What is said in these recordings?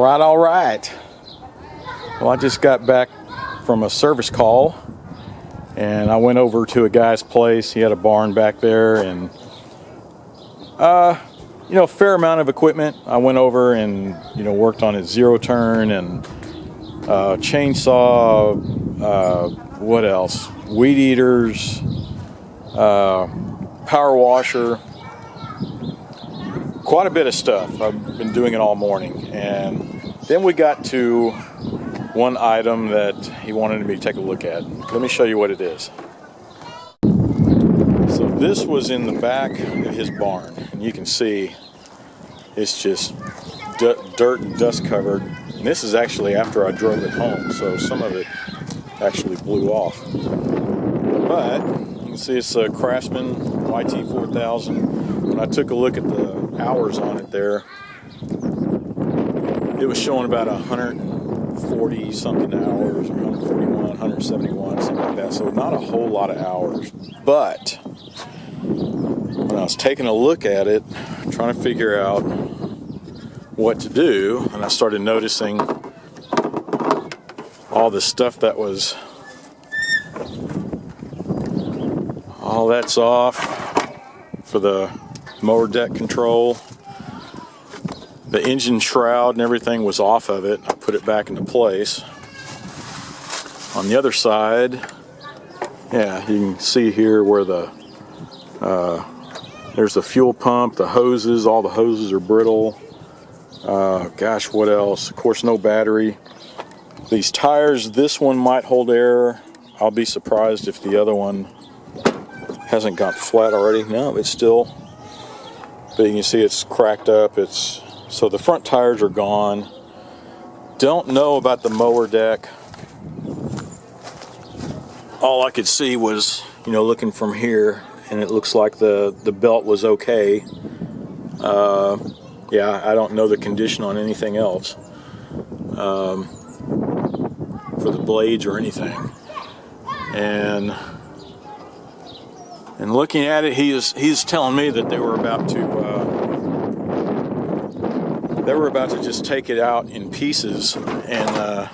All right. Well, I just got back from a service call, and I went over to a guy's place. He had a barn back there, and a fair amount of equipment. I went over and worked on his zero turn and chainsaw. What else? Weed eaters, power washer. Quite a bit of stuff. I've been doing it all morning, and then we got to one item that he wanted me to take a look at. Let me show you what it is. So this was in the back of his barn, and you can see it's just dirt and dust covered. And this is actually after I drove it home, so some of it actually blew off. But you can see it's a Craftsman YT4000. When I took a look at the hours on it there, it was showing about 140 something hours, or 141, 171, something like that. So not a whole lot of hours. But when I was taking a look at it, trying to figure out what to do, and I started noticing all the stuff that was, all that's off for the mower deck control. The engine shroud and everything was off of it. I put it back into place. On the other side, yeah, you can see here where there's the fuel pump, the hoses, all the hoses are brittle. Gosh, what else? Of course, no battery. These tires, this one might hold air. I'll be surprised if the other one hasn't got flat already. No, it's still, but you can see it's cracked up. So the front tires are gone. Don't know about the mower deck. All I could see was, looking from here, and it looks like the belt was okay. Yeah, I don't know the condition on anything else for the blades or anything. And looking at it, he's telling me that they were about to just take it out in pieces and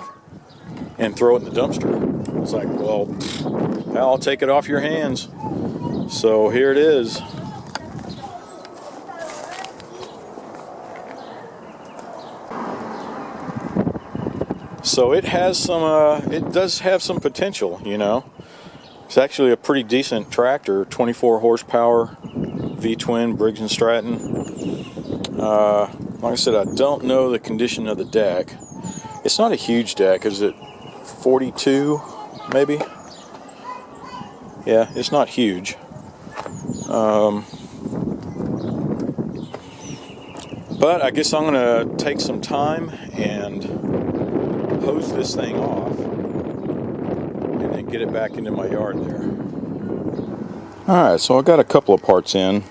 throw it in the dumpster. It's like, well, I'll take it off your hands. So here it is. So it has some, it does have some potential, It's actually a pretty decent tractor, 24 horsepower, V-twin, Briggs & Stratton. Like I said, I don't know the condition of the deck. It's not a huge deck. Is it 42, maybe? Yeah, it's not huge. But I guess I'm going to take some time and hose this thing off and then get it back into my yard there. Alright, so I got a couple of parts in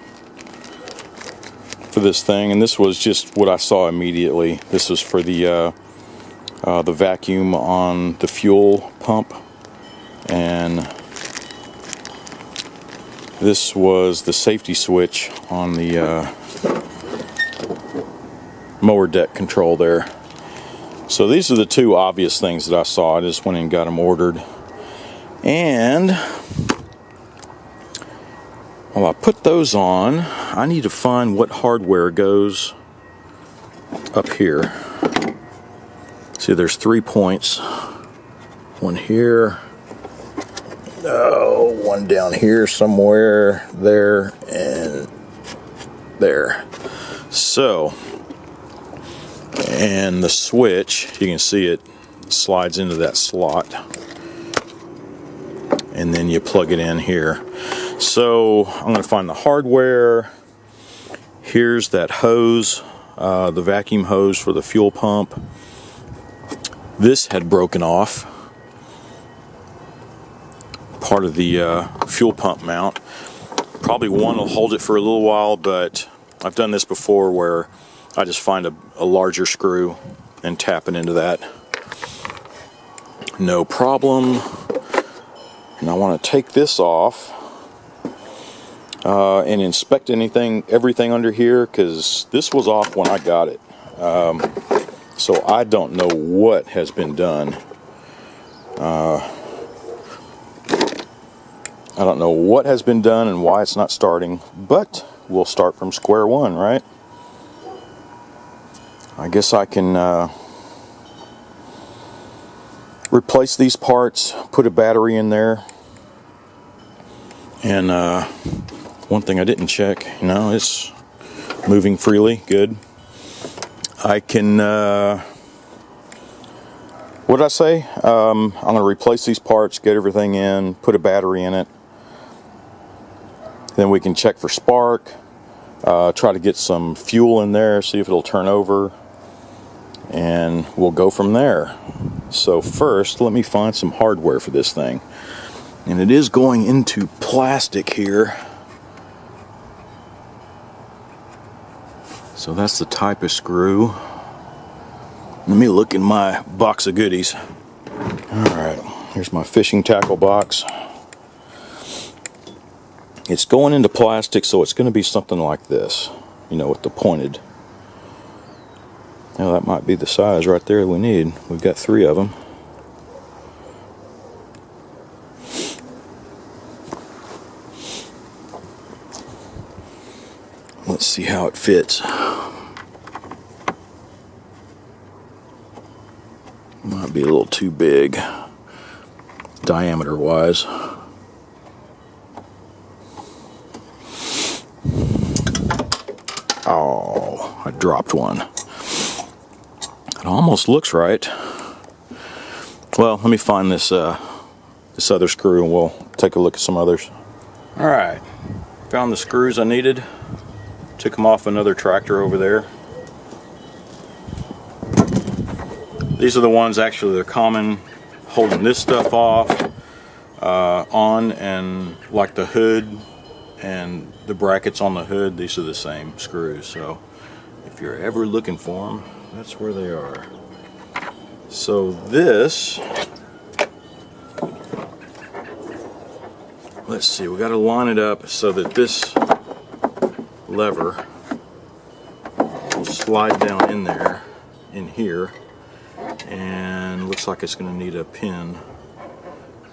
for this thing, and this was just what I saw immediately. This was for the vacuum on the fuel pump, and this was the safety switch on the mower deck control there. So these are the two obvious things that I saw. I just went and got them ordered. And while I put those on, I need to find what hardware goes up here. See, there's 3 points. One here. Oh, one down here somewhere. There and there. So, and the switch, you can see it slides into that slot, and then you plug it in here. So I'm going to find the hardware. Here's that hose, the vacuum hose for the fuel pump. This had broken off, part of the fuel pump mount. Probably one will hold it for a little while, but I've done this before where I just find a larger screw and tap it into that. No problem. And I want to take this off and inspect everything under here, because this was off when I got it. So I don't know what has been done. I don't know what has been done and why it's not starting, but we'll start from square one, right? I guess I can replace these parts, put a battery in there, and one thing I didn't check, no, it's moving freely, good. I can, what did I say? I'm going to replace these parts, get everything in, put a battery in it. Then we can check for spark, try to get some fuel in there, see if it'll turn over, and we'll go from there. So first, let me find some hardware for this thing. And it is going into plastic here. So that's the type of screw. Let me look in my box of goodies. Alright, here's my fishing tackle box. It's going into plastic, so it's going to be something like this, you know, with the pointed. Now that might be the size right there we need. We've got 3 of them. Let's see how it fits. Might be a little too big, diameter wise. Oh, I dropped one. It almost looks right. Well, let me find this this other screw and we'll take a look at some others. Alright, found the screws I needed. Took them off another tractor over there. These are the ones actually that are common, holding this stuff off, on, and like the hood and the brackets on the hood, these are the same screws. So if you're ever looking for them, that's where they are. So this, let's see, we got to line it up so that this lever will slide down in there, in here, and looks like it's going to need a pin.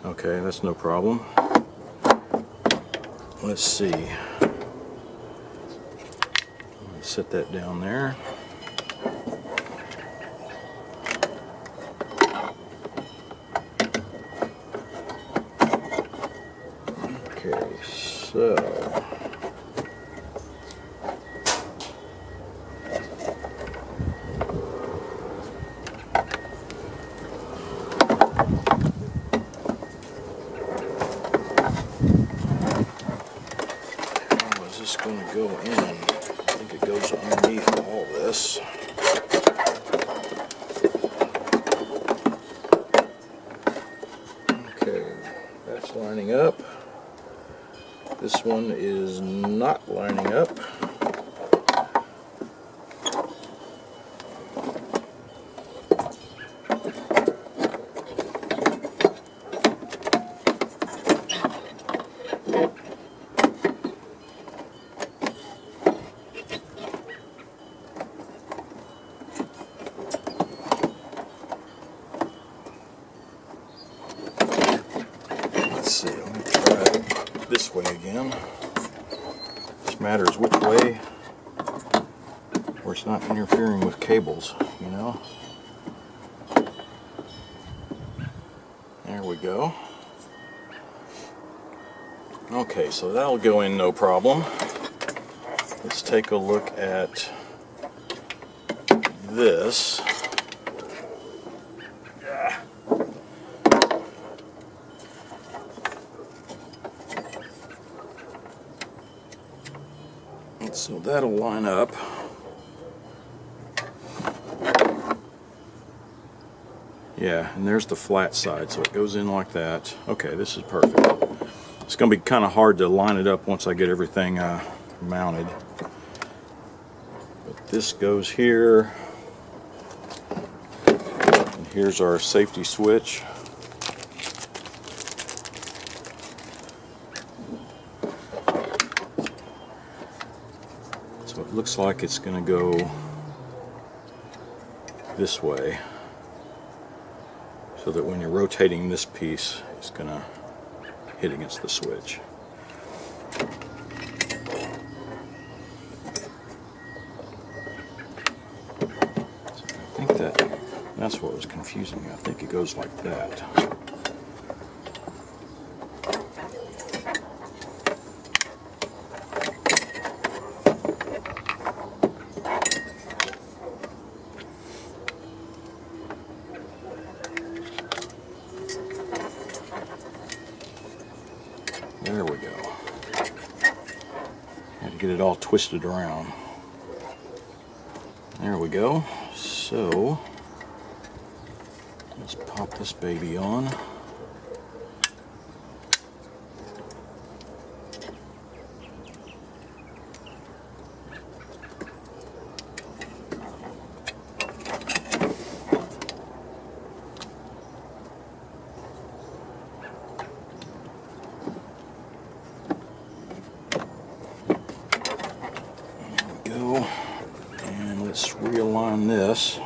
Okay, that's no problem. Let's see. Set that down there. Okay, so going to go in. I think it goes underneath all this. Okay, that's lining up. This one is not lining up. Let's see, let me try it this way again. Just matters which way, where it's not interfering with cables, you know. There we go. Okay, so that'll go in no problem. Let's take a look at this. So that'll line up. Yeah, and there's the flat side, so it goes in like that. Okay, this is perfect. It's going to be kind of hard to line it up once I get everything mounted. But this goes here. And here's our safety switch. So it looks like it's going to go this way, so that when you're rotating this piece, it's going to hit against the switch. So I think that's what was confusing me. I think it goes like that. There we go. Had to get it all twisted around. There we go. So let's pop this baby on. And let's realign this.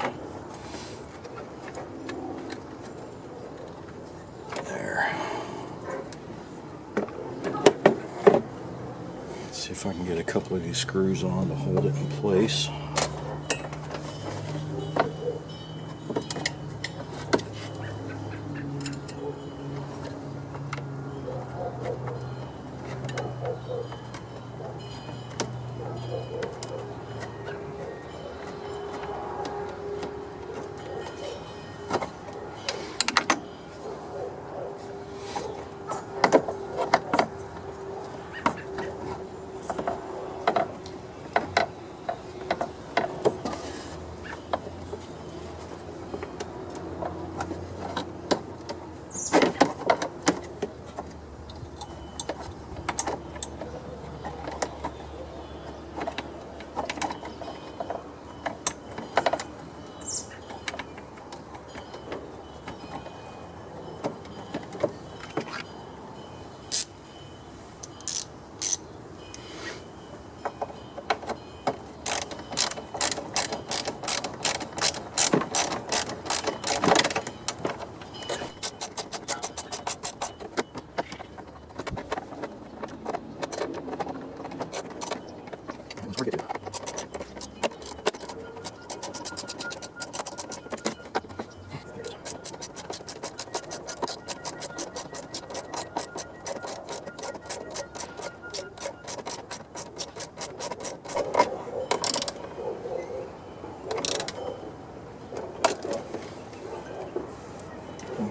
There. Let's see if I can get a couple of these screws on to hold it in place.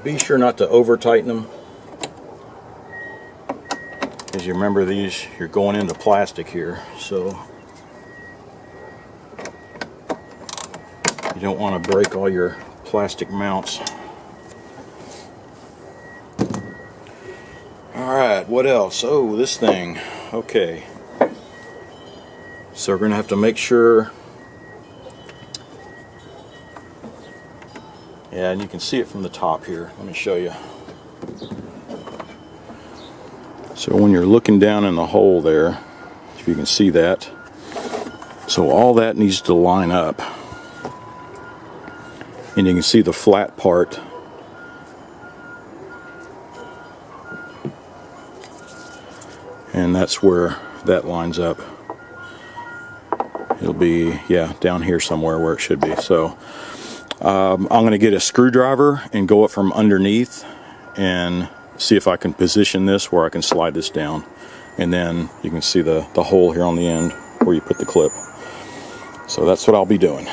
Be sure not to over tighten them, as you remember these, you're going into plastic here, so you don't want to break all your plastic mounts. Alright, what else? Oh, this thing. Okay. So we're going to have to make sure. Yeah, and you can see it from the top here. Let me show you. So when you're looking down in the hole there, if you can see that, so all that needs to line up. And you can see the flat part. And that's where that lines up. It'll be, yeah, down here somewhere where it should be. So I'm going to get a screwdriver and go up from underneath and see if I can position this where I can slide this down. And then you can see the hole here on the end where you put the clip. So that's what I'll be doing.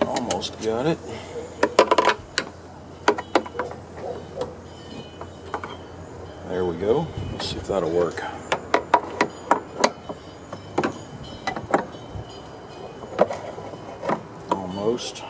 Almost got it. There we go. Let's see if that'll work. Almost.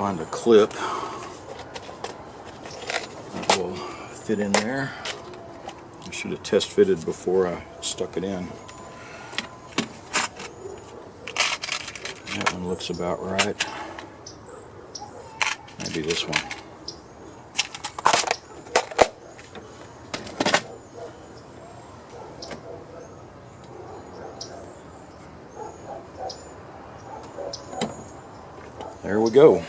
find a clip that will fit in there. I should have test fitted before I stuck it in. That one looks about right. Maybe this one. There we go.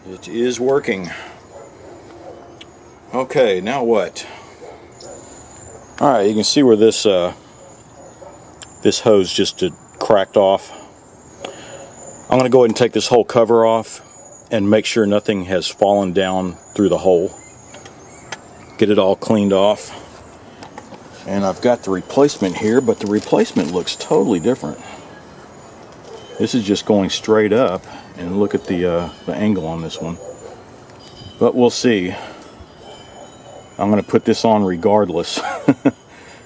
It is working. Okay, now what? Alright, you can see where this this hose just cracked off. I'm going to go ahead and take this whole cover off and make sure nothing has fallen down through the hole. Get it all cleaned off. And I've got the replacement here, but the replacement looks totally different. This is just going straight up, and look at the angle on this one. But we'll see. I'm going to put this on regardless.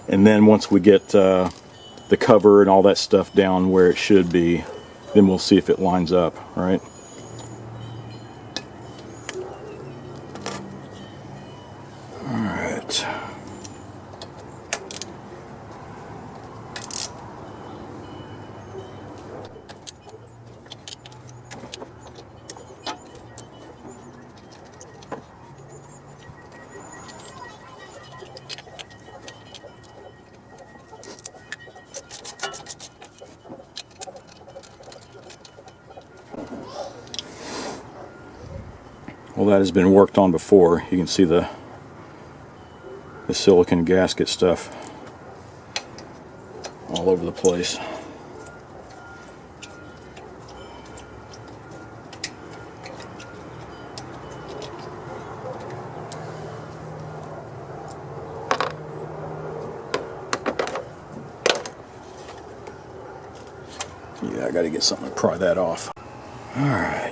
And then once we get the cover and all that stuff down where it should be, then we'll see if it lines up, right? Alright. Well, that has been worked on before. You can see the silicone gasket stuff all over the place. Yeah, I got to get something to pry that off. All right.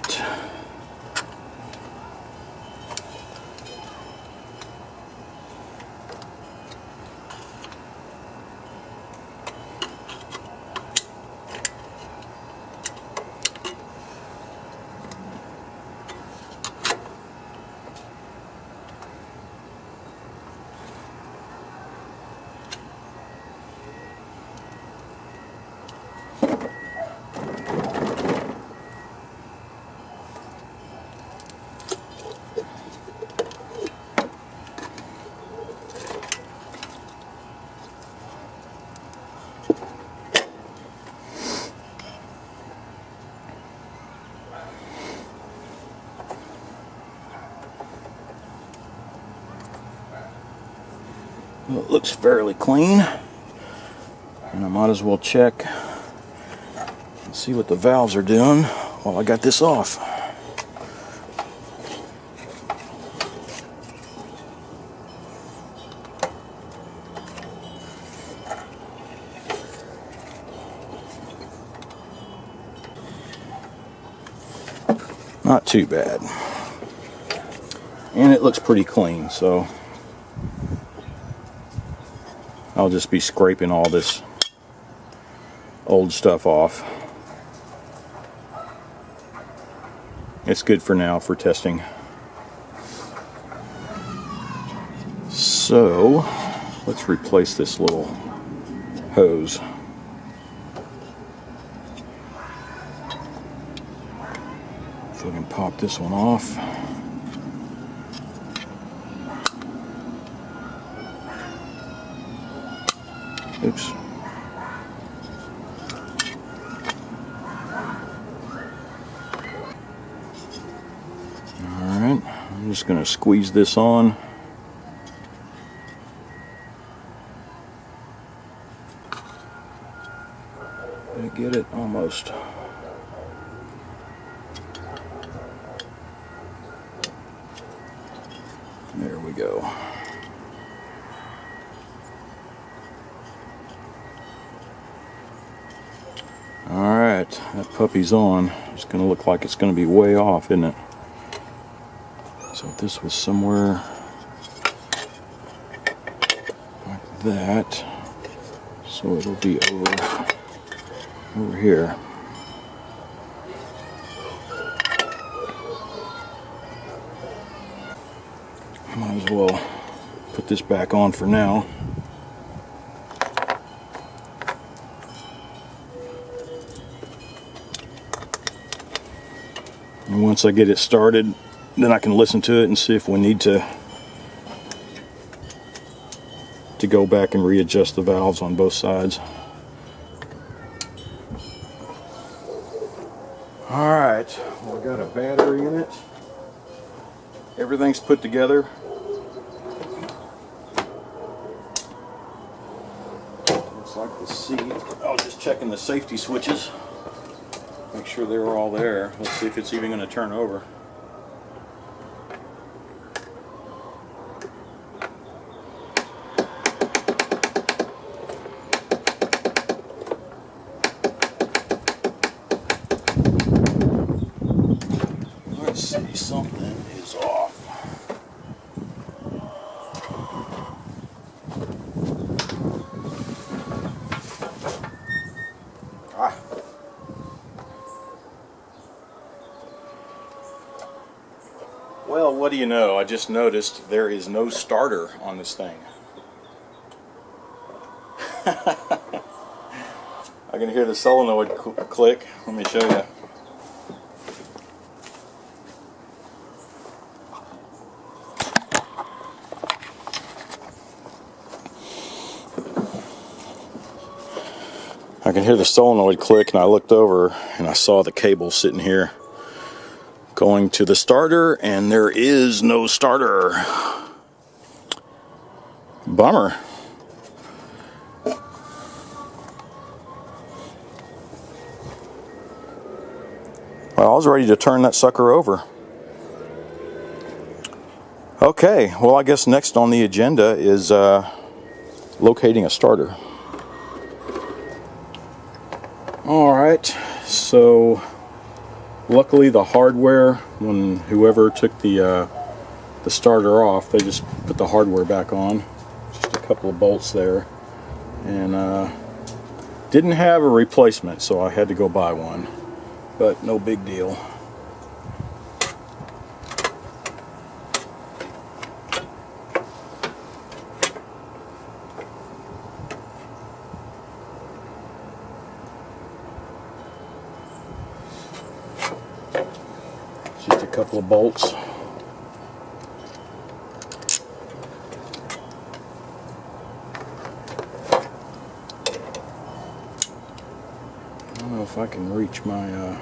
Well, it looks fairly clean, and I might as well check and see what the valves are doing while I got this off. Not too bad, and it looks pretty clean, so I'll just be scraping all this old stuff off. It's good for now for testing. So let's replace this little hose. So we can pop this one off. Oops. Alright, I'm just going to squeeze this on. Did I get it? Almost. There we go. Alright, that puppy's on. It's going to look like it's going to be way off, isn't it? So if this was somewhere like that, So it'll be over here. Might as well put this back on for now. And once I get it started, then I can listen to it and see if we need to go back and readjust the valves on both sides. Alright, well, I got a battery in it. Everything's put together. Looks like the seat. I was just checking the safety switches. Make sure they're all there. Let's see if it's even going to turn over. Let's see, something is off. Well, what do you know? I just noticed there is no starter on this thing. I can hear the solenoid click. Let me show you. I can hear the solenoid click, and I looked over and I saw the cable sitting here going to the starter, and there is no starter. Bummer. Well, I was ready to turn that sucker over. Okay, well, I guess next on the agenda is locating a starter. Alright, so luckily the hardware, when whoever took the starter off, they just put the hardware back on. Just a couple of bolts there. And didn't have a replacement, so I had to go buy one. But no big deal. Just a couple of bolts. I don't know if I can reach my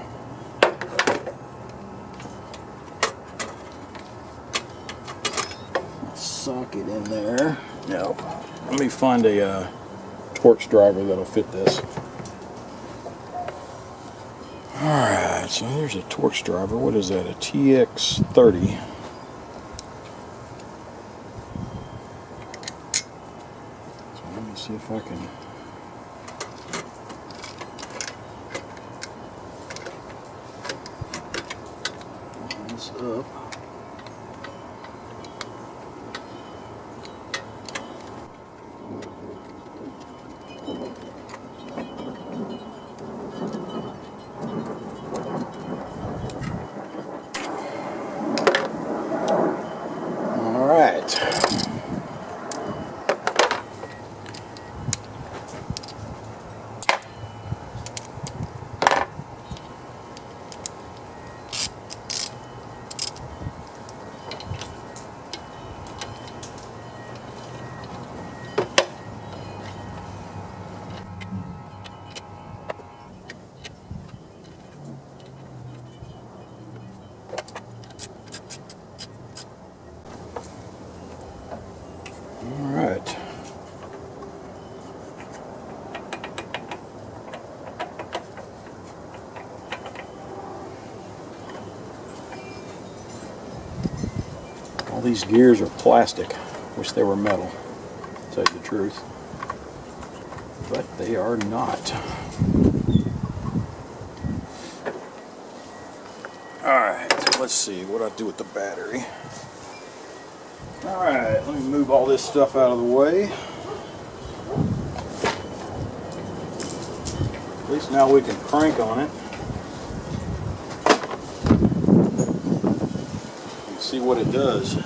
socket in there. No. Let me find a Torx driver that'll fit this. Alright, so here's a Torx driver. What is that? A TX30. So let me see if I can line this up. Alright. All these gears are plastic. Wish they were metal, to tell you the truth. But they are not. Alright, so let's see what I do with the battery. Alright, let me move all this stuff out of the way. At least now we can crank on it and see what it does.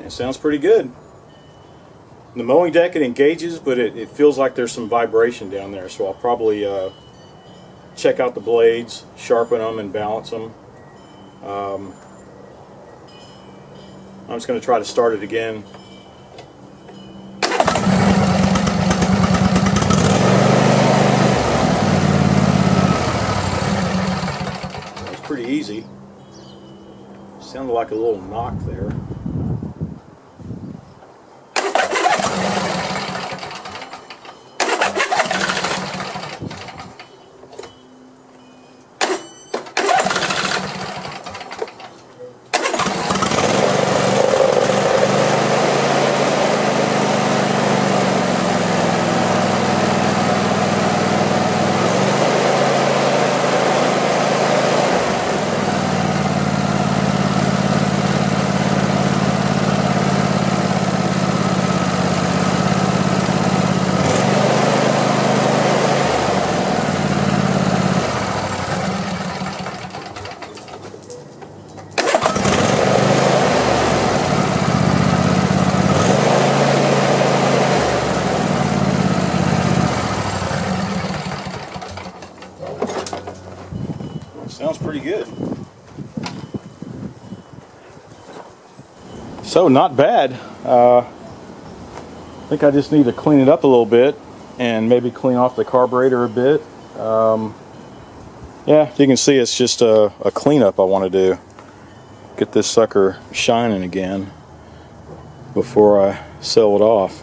Sounds pretty good. The mowing deck, it engages, but it feels like there's some vibration down there, so I'll probably check out the blades, sharpen them, and balance them. I'm just going to try to start it again. It's pretty easy. Sounded like a little knock there. Sounds pretty good. So not bad. I think I just need to clean it up a little bit and maybe clean off the carburetor a bit. Yeah, you can see it's just a cleanup I want to do. Get this sucker shining again before I sell it off.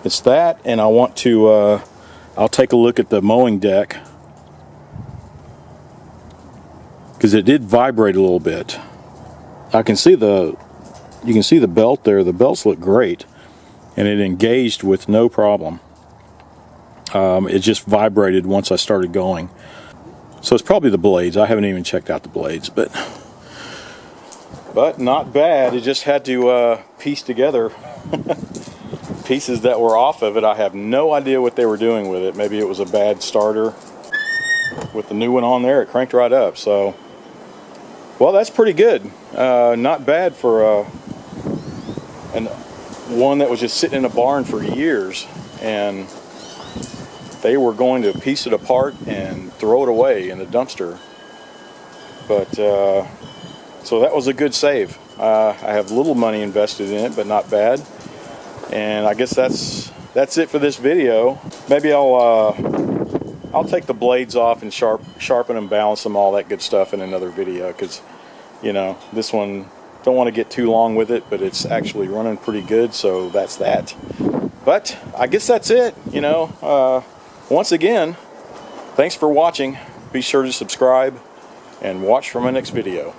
It's that, and I want to I'll take a look at the mowing deck, because it did vibrate a little bit. You can see the belt there. The belts look great, and it engaged with no problem. It just vibrated once I started going. So it's probably the blades. I haven't even checked out the blades, but But not bad. It just had to piece pieces that were off of it, I have no idea what they were doing with it. Maybe it was a bad starter. With the new one on there, it cranked right up. So, well, that's pretty good. Not bad for one that was just sitting in a barn for years, and they were going to piece it apart and throw it away in the dumpster. But so that was a good save. I have little money invested in it, but not bad. And I guess that's it for this video. Maybe I'll take the blades off and sharpen them, balance them, all that good stuff in another video, because, you know, this one, don't want to get too long with it, but it's actually running pretty good, so that's that. But I guess that's it, you know. Once again, thanks for watching. Be sure to subscribe and watch for my next video.